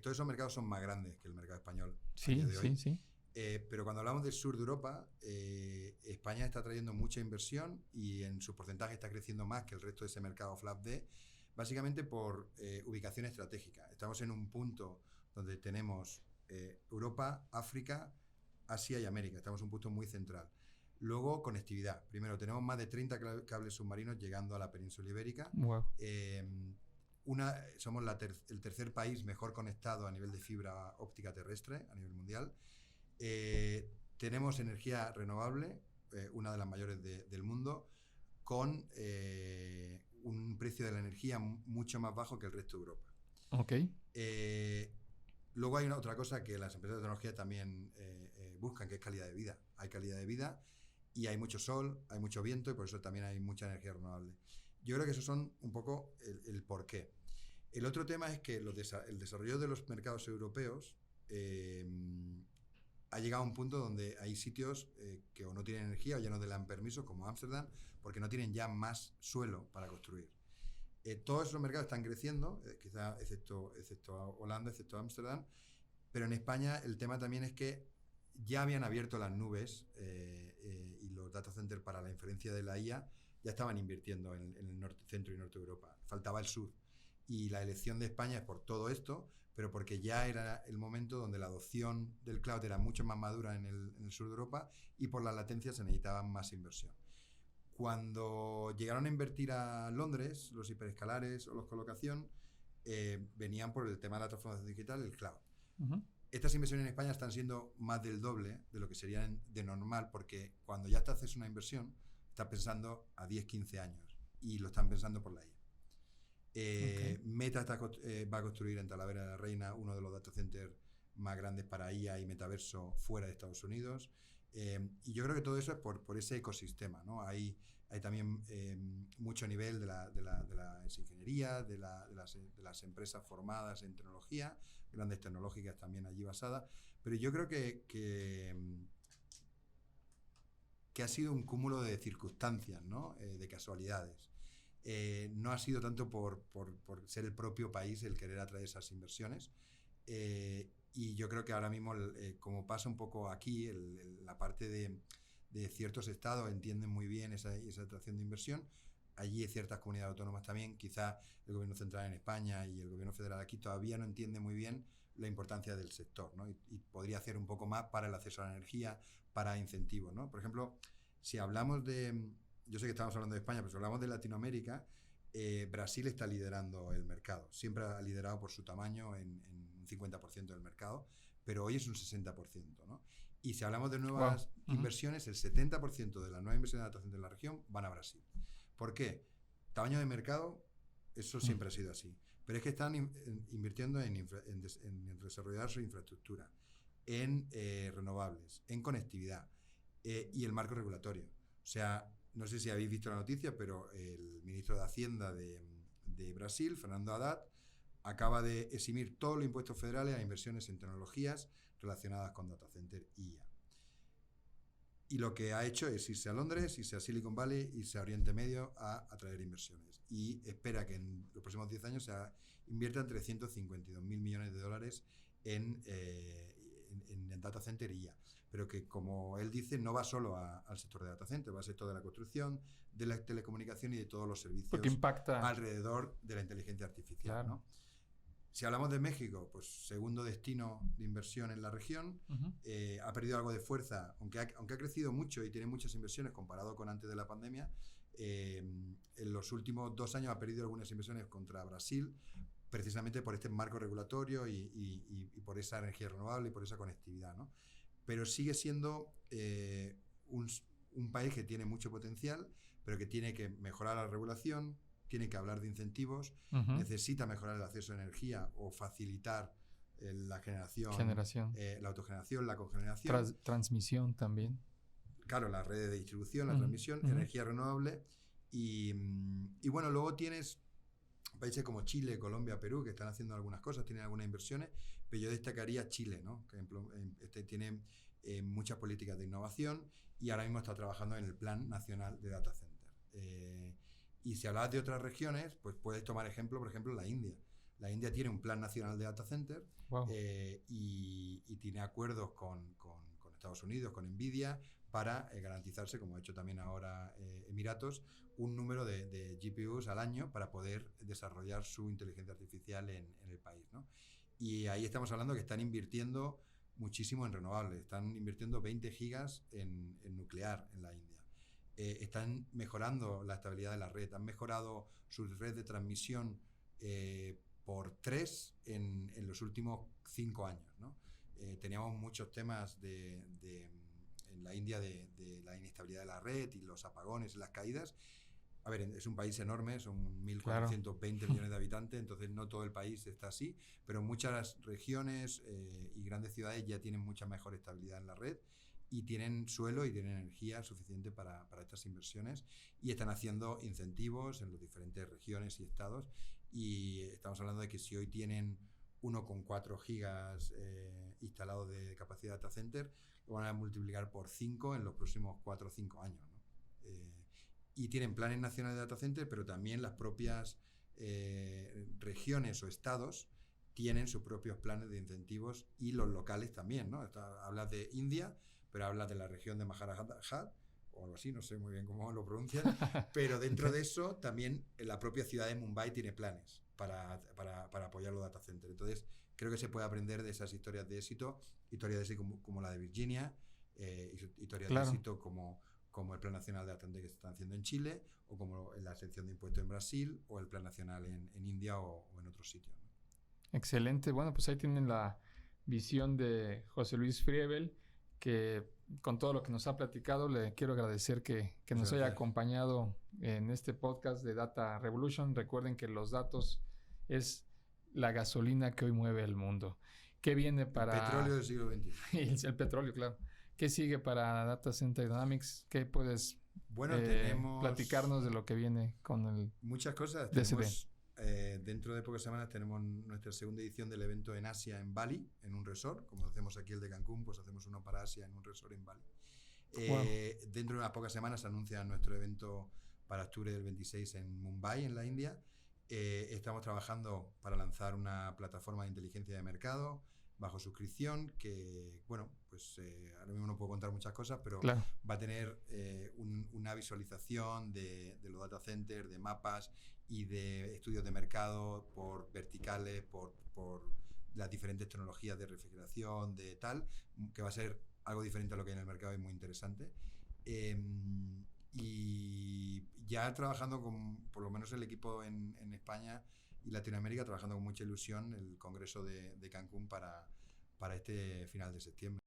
Todos esos mercados son más grandes que el mercado español. Sí, sí. Pero cuando hablamos del sur de Europa, España está trayendo mucha inversión y en su porcentaje está creciendo más que el resto de ese mercado FLAP-D, básicamente por ubicación estratégica. Estamos en un punto donde tenemos Europa, África, Asia y América. Estamos en un punto muy central. Luego, conectividad. Primero, tenemos más de 30 cables submarinos llegando a la península ibérica. Wow. Somos el tercer país mejor conectado a nivel de fibra óptica terrestre a nivel mundial. Tenemos energía renovable, una de las mayores del mundo, con un precio de la energía mucho más bajo que el resto de Europa. Okay. Luego hay otra cosa que las empresas de tecnología también buscan, que es calidad de vida. Hay calidad de vida y hay mucho sol, hay mucho viento y por eso también hay mucha energía renovable. Yo creo que esos son un poco el porqué. El otro tema es que el desarrollo de los mercados europeos ha llegado a un punto donde hay sitios que o no tienen energía o ya no le dan permiso, como Ámsterdam, porque no tienen ya más suelo para construir. Todos esos mercados están creciendo, quizá excepto Holanda, excepto Ámsterdam, pero en España el tema también es que ya habían abierto las nubes y los data centers para la inferencia de la IA ya estaban invirtiendo en el centro y norte de Europa. Faltaba el sur. Y la elección de España es por todo esto, pero porque ya era el momento donde la adopción del cloud era mucho más madura en el sur de Europa y por las latencias se necesitaba más inversión. Cuando llegaron a invertir a Londres, los hiperescalares o los colocación, venían por el tema de la transformación digital, el cloud. Estas inversiones en España están siendo más del doble de lo que serían de normal, porque cuando ya te haces una inversión, estás pensando a 10, 15 años y lo están pensando por la IA. Meta va a construir en Talavera de la Reina uno de los data centers más grandes para IA y metaverso fuera de Estados Unidos. Y yo creo que todo eso es por ese ecosistema, ¿no? Hay también mucho nivel de la ingeniería, de las empresas formadas en tecnología, grandes tecnológicas también allí basadas, pero yo creo que ha sido un cúmulo de circunstancias, ¿no? De casualidades. No ha sido tanto por ser el propio país el querer atraer esas inversiones. Y yo creo que ahora mismo, como pasa un poco aquí, la parte de ciertos estados entienden muy bien esa atracción de inversión. Allí hay ciertas comunidades autónomas también, quizá el gobierno central en España y el gobierno federal aquí todavía no entiende muy bien la importancia del sector, ¿no? Y podría hacer un poco más para el acceso a la energía, para incentivos, ¿no? Por ejemplo, si hablamos yo sé que estamos hablando de España, pero si hablamos de Latinoamérica, Brasil está liderando el mercado. Siempre ha liderado por su tamaño en un 50% del mercado, pero hoy es un 60%, ¿no? Y si hablamos de nuevas inversiones, el 70% de las nuevas inversiones de data center en la región van a Brasil. ¿Por qué? Tamaño de mercado, eso siempre ha sido así. Pero es que están invirtiendo en desarrollar su infraestructura, en renovables, en conectividad y el marco regulatorio. O sea, no sé si habéis visto la noticia, pero el ministro de Hacienda de Brasil, Fernando Haddad, acaba de eximir todos los impuestos federales a inversiones en tecnologías relacionadas con data center y IA. Y lo que ha hecho es irse a Londres, irse a Silicon Valley, irse a Oriente Medio a atraer inversiones. Y espera que en los próximos 10 años se inviertan 352.000 millones de dólares en data center y IA. pero que, como él dice, no va solo al sector de data center, va al sector de la construcción, de la telecomunicación y de todos los servicios Porque impacta alrededor de la inteligencia artificial. Claro. ¿No? Si hablamos de México, pues segundo destino de inversión en la región, ha perdido algo de fuerza, aunque ha crecido mucho y tiene muchas inversiones comparado con antes de la pandemia. En los últimos 2 años ha perdido algunas inversiones contra Brasil, precisamente por este marco regulatorio y por esa energía renovable y por esa conectividad, ¿no? Pero sigue siendo un país que tiene mucho potencial, pero que tiene que mejorar la regulación, tiene que hablar de incentivos, necesita mejorar el acceso a energía o facilitar la generación. La autogeneración, la cogeneración. Transmisión también. Claro, las redes de distribución, la transmisión, energía renovable. Y bueno, luego tienes países como Chile, Colombia, Perú, que están haciendo algunas cosas, tienen algunas inversiones, pero yo destacaría Chile, ¿no? Que tiene muchas políticas de innovación y ahora mismo está trabajando en el Plan Nacional de Data Center. Y si hablas de otras regiones, pues puedes tomar ejemplo, por ejemplo, la India. La India tiene un Plan Nacional de Data Center. Wow. Y tiene acuerdos con Estados Unidos, con NVIDIA, para garantizarse, como ha hecho también ahora Emiratos, un número de GPUs al año para poder desarrollar su inteligencia artificial en el país, ¿no? Y ahí estamos hablando que están invirtiendo muchísimo en renovables, están invirtiendo 20 gigas en nuclear en la India. Están mejorando la estabilidad de la red, han mejorado su red de transmisión por 3 en los últimos 5 años, ¿no? Teníamos muchos temas en la India de la inestabilidad de la red y los apagones y las caídas. A ver, es un país enorme, son 1.420 millones de habitantes, entonces no todo el país está así, pero muchas regiones y grandes ciudades ya tienen mucha mejor estabilidad en la red y tienen suelo y tienen energía suficiente para estas inversiones y están haciendo incentivos en las diferentes regiones y estados y estamos hablando de que si hoy tienen 1,4 gigas instalados de capacidad de data center, lo van a multiplicar por 5 en los próximos 4 o 5 años, ¿no? Y tienen planes nacionales de data center, pero también las propias regiones o estados tienen sus propios planes de incentivos y los locales también, ¿no? Hablas de India, pero hablas de la región de Maharashtra o algo así, no sé muy bien cómo lo pronuncian, pero dentro de eso también la propia ciudad de Mumbai tiene planes para apoyar los data centers. Entonces, creo que se puede aprender de esas historias de éxito como la de Virginia, historias de éxito como el Plan Nacional de Data Center que se están haciendo en Chile, o como la exención de impuestos en Brasil, o el Plan Nacional en India o en otros sitios, ¿no? Excelente. Bueno, pues ahí tienen la visión de José Luis Friebel, que con todo lo que nos ha platicado, le quiero agradecer que nos haya acompañado en este podcast de Data Revolution. Recuerden que los datos es la gasolina que hoy mueve el mundo. ¿Qué viene para...? El petróleo del siglo XXI. El petróleo, claro. ¿Qué sigue para Data Center Dynamics? ¿Qué puedes platicarnos de lo que viene con el muchas cosas. DSD? Dentro de pocas semanas tenemos nuestra segunda edición del evento en Asia, en Bali, en un resort. Como hacemos aquí el de Cancún, pues hacemos uno para Asia en un resort en Bali. Dentro de unas pocas semanas se anuncia nuestro evento para octubre del 26 en Mumbai, en la India. Estamos trabajando para lanzar una plataforma de inteligencia de mercado bajo suscripción que, bueno, pues ahora mismo no puedo contar muchas cosas, pero va a tener una visualización de los data centers, de mapas y de estudios de mercado por verticales, por las diferentes tecnologías de refrigeración, de tal, que va a ser algo diferente a lo que hay en el mercado y muy interesante. Y ya trabajando con, por lo menos el equipo en España y Latinoamérica, trabajando con mucha ilusión el Congreso de Cancún para este final de septiembre.